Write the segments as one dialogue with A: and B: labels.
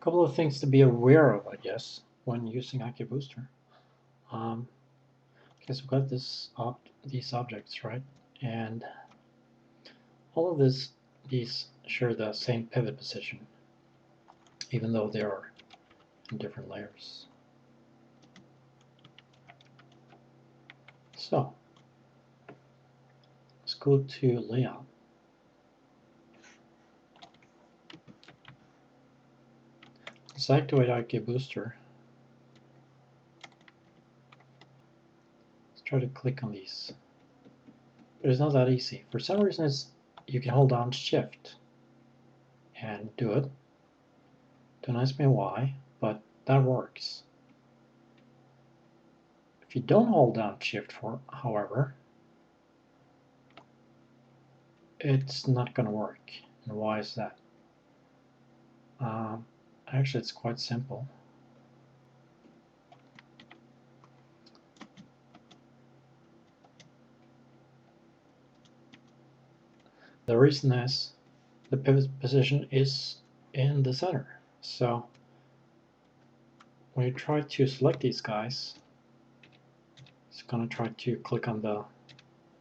A: couple of things to be aware of, I guess, when using IK Booster. We've got these objects, right? And all of these share the same pivot position, even though they are in different layers. So let's go to Layout. Let's activate IK Booster. Let's try to click on these. But it's not that easy. For some reason, you can hold down Shift and do it. Don't ask me why, but that works. If you don't hold down Shift, however, it's not going to work. And why is that? Actually, it's quite simple. The reason is the pivot position is in the center. So when you try to select these guys, it's going to try to click on the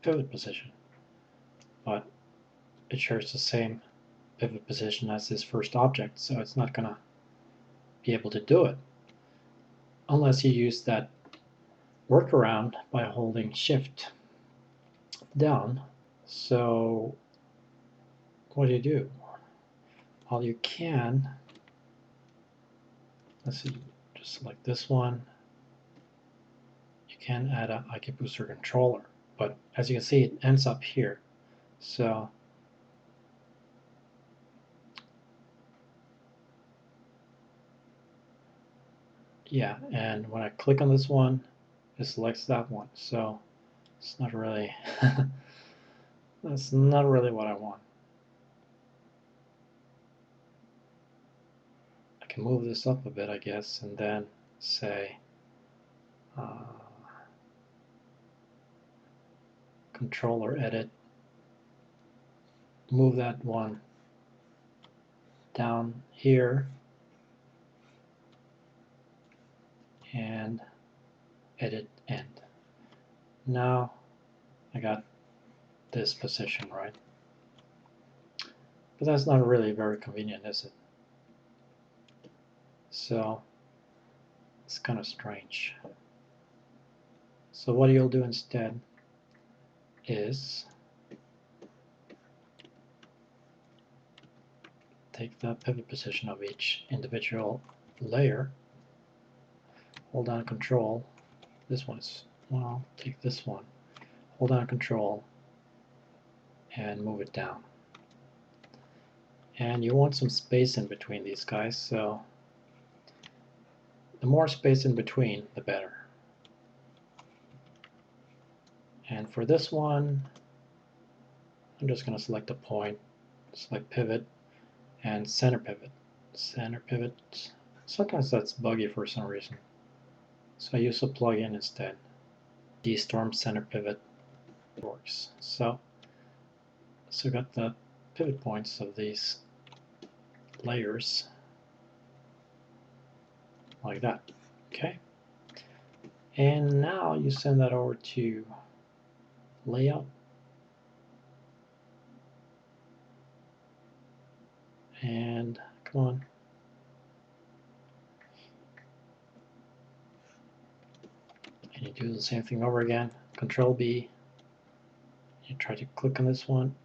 A: pivot position, but it shares the same pivot position as this first object, so it's not going to be able to do it unless you use that workaround by holding Shift down. So what do? Well, you can, let's see, just select this one. You can add an IK Booster controller, but as you can see, it ends up here. So yeah, and when I click on this one, it selects that one. So it's not really that's not really what I want. I can move this up a bit, I guess, and then say controller edit, move that one down here, and edit end. Now I got this position, right? But that's not really very convenient, is it? So it's kind of strange. So what you'll do instead is take the pivot position of each individual layer, hold down Control. This one's, well, take this one, hold down Control, and move it down. And you want some space in between these guys, so the more space in between, the better. And for this one, I'm just going to select a point, select Pivot, and Center Pivot. Center Pivot, sometimes that's buggy for some reason. So I use a plugin instead. Storm Center Pivot works. So got the pivot points of these layers like that. Okay. And now you send that over to Layout. And come on. And you do the same thing over again. Control B. You try to click on this one,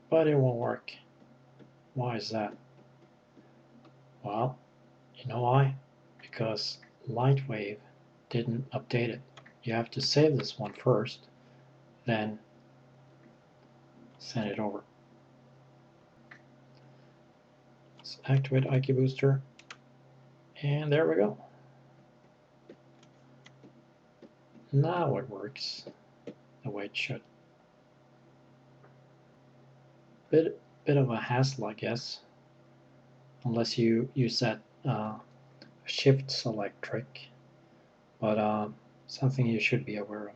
A: but it won't work. Why is that? Well, you know why? Because LightWave didn't update it. You have to save this one first, then send it over. Let's activate IK Booster, and there we go. Now it works the way it should. Bit of a hassle, I guess, unless you use that Shift select trick, but something you should be aware of.